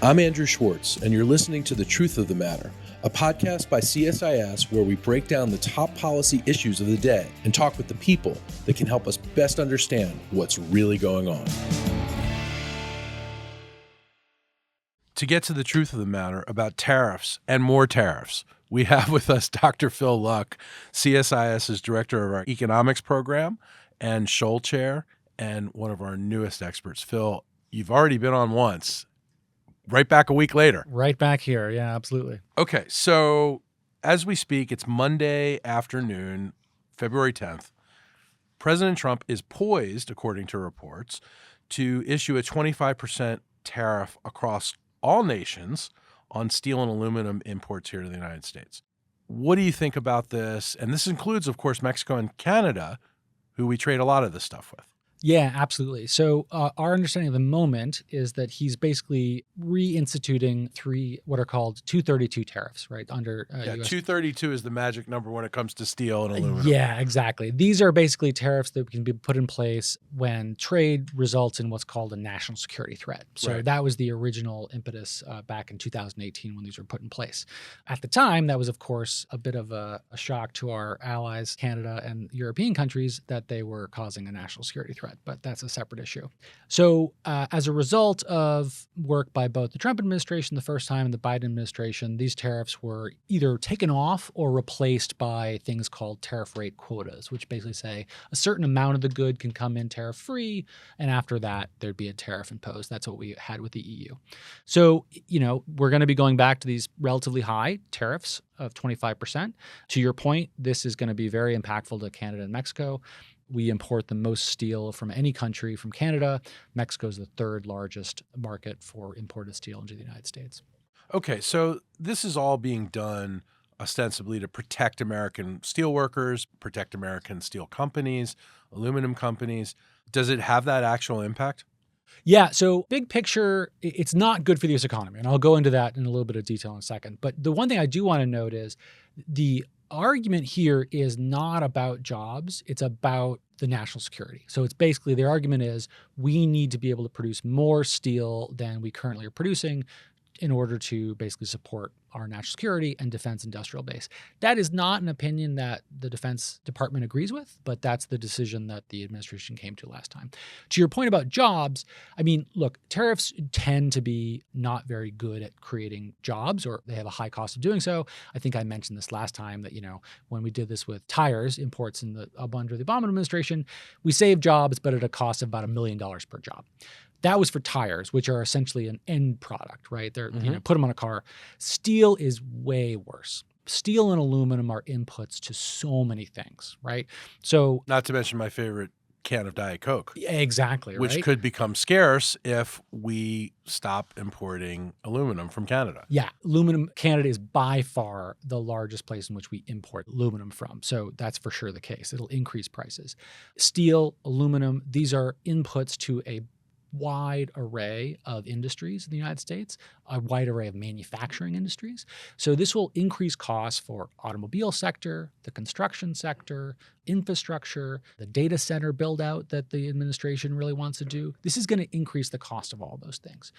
I'm Andrew Schwartz, and you're listening to The Truth of the Matter, a podcast by CSIS where we break down the top policy issues of the day and talk with the people that can help us best understand what's really going on. To get to the truth of the matter about tariffs and more tariffs, we have with us Dr. Phil Luck, CSIS's director of our economics program and Scholl chair, and one of our newest experts. Phil, you've already been on once. Right back a week later. Right back here. Yeah, absolutely. Okay, so as we speak, it's Monday afternoon, February 10th. President Trump is poised, according to reports, to issue a 25% tariff across all nations on steel and aluminum imports here to the United States. What do you think about this? And this includes, of course, Mexico and Canada, who we trade a lot of this stuff with. Yeah, absolutely. So our understanding of the moment is that he's basically reinstituting three what are called 232 tariffs, right? Under US. 232 is the magic number when it comes to steel and aluminum. Yeah, exactly. These are basically tariffs that can be put in place when trade results in what's called a national security threat. So That was the original impetus back in 2018 when these were put in place. At the time, that was, of course, a bit of a shock to our allies, Canada and European countries, that they were causing a national security threat. But that's a separate issue. So as a result of work by both the Trump administration the first time and the Biden administration, these tariffs were either taken off or replaced by things called tariff rate quotas, which basically say a certain amount of the good can come in tariff-free, and after that, there'd be a tariff imposed. That's what we had with the EU. So, we're going to be going back to these relatively high tariffs of 25%. To your point, this is going to be very impactful to Canada and Mexico. We import the most steel from any country from Canada. Mexico is the third largest market for imported steel into the United States. Okay, so this is all being done ostensibly to protect American steelworkers, protect American steel companies, aluminum companies. Does it have that actual impact? Yeah, so big picture, it's not good for the U.S. economy, and I'll go into that in a little bit of detail in a second. But the one thing I do want to note is the argument here is not about jobs, it's about the national security. So it's basically their argument is we need to be able to produce more steel than we currently are producing in order to basically support our national security and defense industrial base. That is not an opinion that the Defense Department agrees with, but that's the decision that the administration came to last time. To your point about jobs, I mean, look, tariffs tend to be not very good at creating jobs, or they have a high cost of doing so. I think I mentioned this last time that, when we did this with tires imports under the Obama administration, we saved jobs, but at a cost of about $1 million per job. That was for tires, which are essentially an end product, right? They're put them on a car. Steel is way worse. Steel and aluminum are inputs to so many things, right? So, not to mention my favorite can of Diet Coke. Exactly, which right? could become scarce if we stop importing aluminum from Canada. Yeah, Canada is by far the largest place in which we import aluminum from. So that's for sure the case. It'll increase prices. Steel, aluminum, these are inputs to a wide array of industries in the United States, a wide array of manufacturing industries. So this will increase costs for automobile sector, the construction sector, infrastructure, the data center build out that the administration really wants to do. This is going to increase the cost of all those things.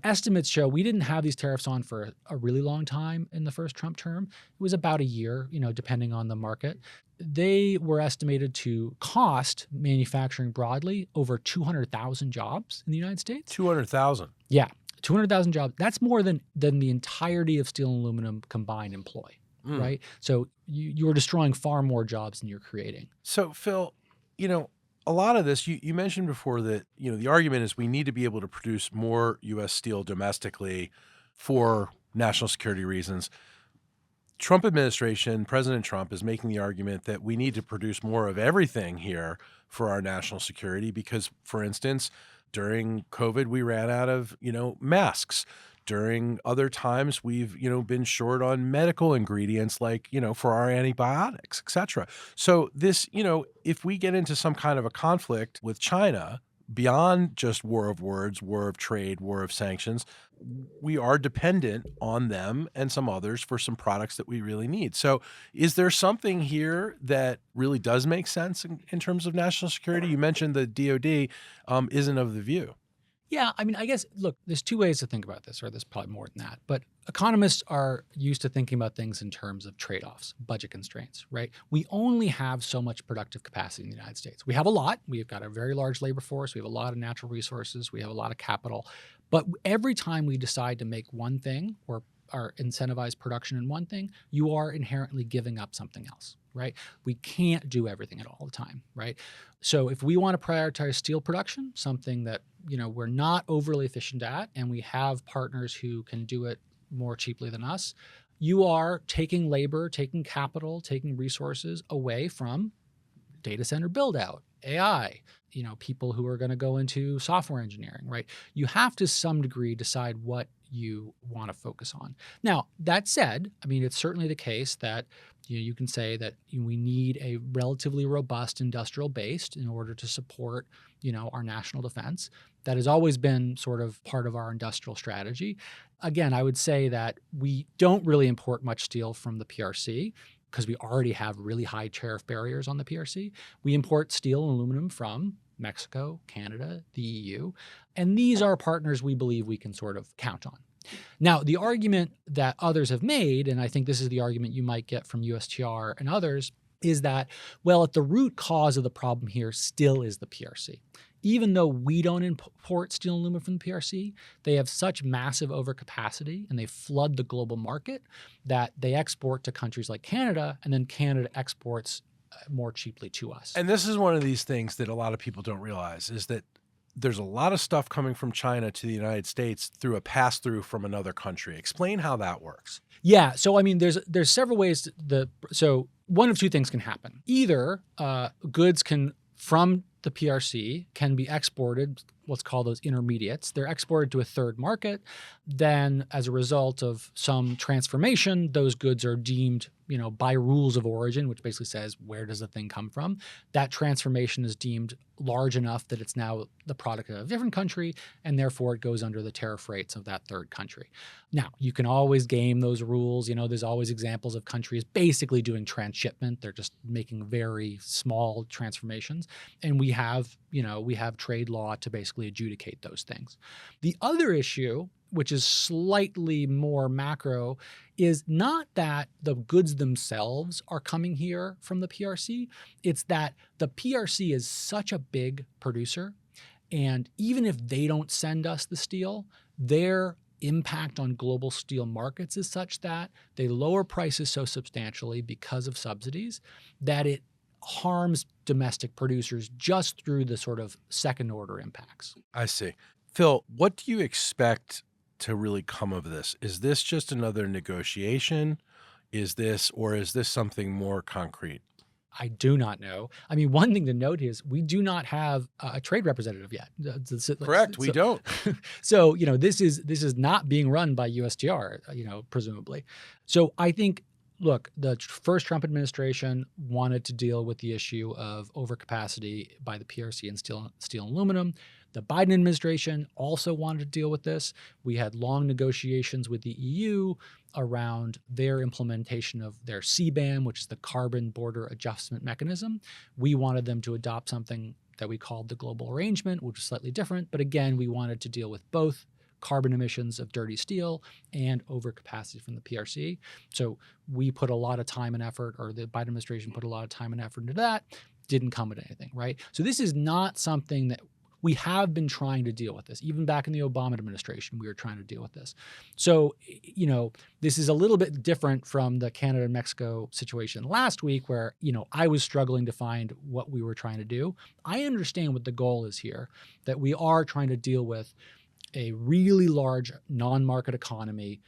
Estimates show we didn't have these tariffs on for a really long time in the first Trump term. It was about a year, depending on the market. They were estimated to cost manufacturing broadly over 200,000 jobs in the United States. 200,000? Yeah, 200,000 jobs. That's more than the entirety of steel and aluminum combined employ, right? So you are destroying far more jobs than you're creating. So, Phil, a lot of this, you mentioned before that, the argument is we need to be able to produce more U.S. steel domestically for national security reasons. Trump administration, President Trump, is making the argument that we need to produce more of everything here for our national security because, for instance, during COVID, we ran out of, masks. During other times, we've, been short on medical ingredients like, for our antibiotics, et cetera. So this, if we get into some kind of a conflict with China, beyond just war of words, war of trade, war of sanctions, we are dependent on them and some others for some products that we really need. So is there something here that really does make sense in terms of national security? You mentioned the DOD isn't of the view. Yeah, I mean, I guess, look, there's two ways to think about this, or there's probably more than that. But economists are used to thinking about things in terms of trade-offs, budget constraints, right? We only have so much productive capacity in the United States. We have a lot. We've got a very large labor force. We have a lot of natural resources. We have a lot of capital. But every time we decide to make one thing or incentivize production in one thing, you are inherently giving up something else, right? We can't do everything at all the time, right? So if we want to prioritize steel production, something that we're not overly efficient at, and we have partners who can do it more cheaply than us, you are taking labor, taking capital, taking resources away from data center build out, AI, people who are going to go into software engineering, right? You have to some degree decide what you want to focus on. Now, that said, I mean, it's certainly the case that you can say that we need a relatively robust industrial base in order to support, our national defense. That has always been sort of part of our industrial strategy. Again, I would say that we don't really import much steel from the PRC because we already have really high tariff barriers on the PRC. We import steel and aluminum from Mexico, Canada, the EU, and these are partners we believe we can sort of count on. Now, the argument that others have made, and I think this is the argument you might get from USTR and others, is that, well, at the root cause of the problem here still is the PRC. Even though we don't import steel and aluminum from the PRC, they have such massive overcapacity and they flood the global market that they export to countries like Canada, and then Canada exports more cheaply to us. And this is one of these things that a lot of people don't realize is that there's a lot of stuff coming from China to the United States through a pass-through from another country. Explain how that works. Yeah, so I mean, there's several ways. So one of two things can happen. Either goods from the PRC can be exported, let's call those intermediates. They're exported to a third market. Then as a result of some transformation, those goods are deemed, by rules of origin, which basically says, where does the thing come from? That transformation is deemed large enough that it's now the product of a different country, and therefore it goes under the tariff rates of that third country. Now, you can always game those rules. There's always examples of countries basically doing transshipment. They're just making very small transformations. And we have trade law to basically adjudicate those things. The other issue, which is slightly more macro, is not that the goods themselves are coming here from the PRC. It's that the PRC is such a big producer, and even if they don't send us the steel, their impact on global steel markets is such that they lower prices so substantially because of subsidies that it harms domestic producers just through the sort of second order impacts. I see. Phil, what do you expect to really come of this? Is this just another negotiation? Is this something more concrete? I do not know. I mean, one thing to note is we do not have a trade representative yet. Correct, we don't. So, this is not being run by USTR, presumably. So I think, look, the first Trump administration wanted to deal with the issue of overcapacity by the PRC in steel and aluminum. The Biden administration also wanted to deal with this. We had long negotiations with the EU around their implementation of their CBAM, which is the Carbon Border Adjustment Mechanism. We wanted them to adopt something that we called the Global Arrangement, which is slightly different. But again, we wanted to deal with both carbon emissions of dirty steel and overcapacity from the PRC. So we put a lot of time and effort, or the Biden administration put a lot of time and effort into that. Didn't come with anything, right? So this is not something that we have been trying to deal with this. Even back in the Obama administration, we were trying to deal with this. So, this is a little bit different from the Canada and Mexico situation last week where, I was struggling to find what we were trying to do. I understand what the goal is here, that we are trying to deal with a really large non-market economy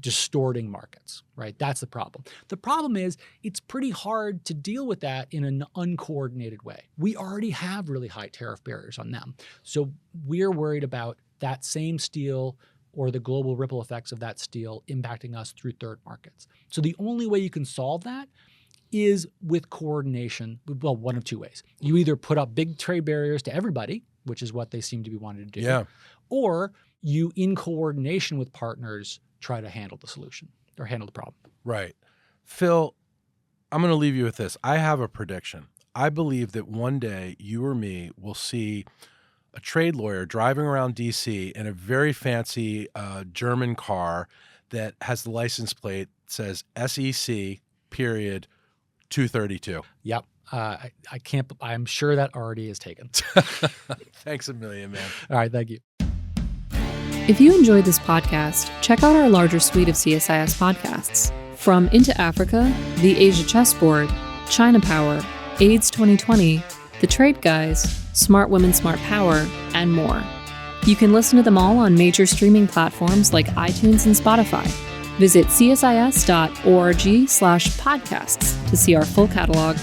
distorting markets, right? That's the problem. The problem is it's pretty hard to deal with that in an uncoordinated way. We already have really high tariff barriers on them. So we're worried about that same steel or the global ripple effects of that steel impacting us through third markets. So the only way you can solve that is with coordination. Well, one of two ways. You either put up big trade barriers to everybody, which is what they seem to be wanting to do, or you, in coordination with partners, try to handle the solution or handle the problem. Right. Phil, I'm going to leave you with this. I have a prediction. I believe that one day you or me will see a trade lawyer driving around D.C. in a very fancy German car that has the license plate that says SEC period 232. Yep. I can't. I'm sure that already is taken. Thanks a million, man. All right. Thank you. If you enjoyed this podcast, check out our larger suite of CSIS podcasts. From Into Africa, The Asia Chessboard, China Power, AIDS 2020, The Trade Guys, Smart Women, Smart Power, and more. You can listen to them all on major streaming platforms like iTunes and Spotify. Visit csis.org/podcasts to see our full catalog.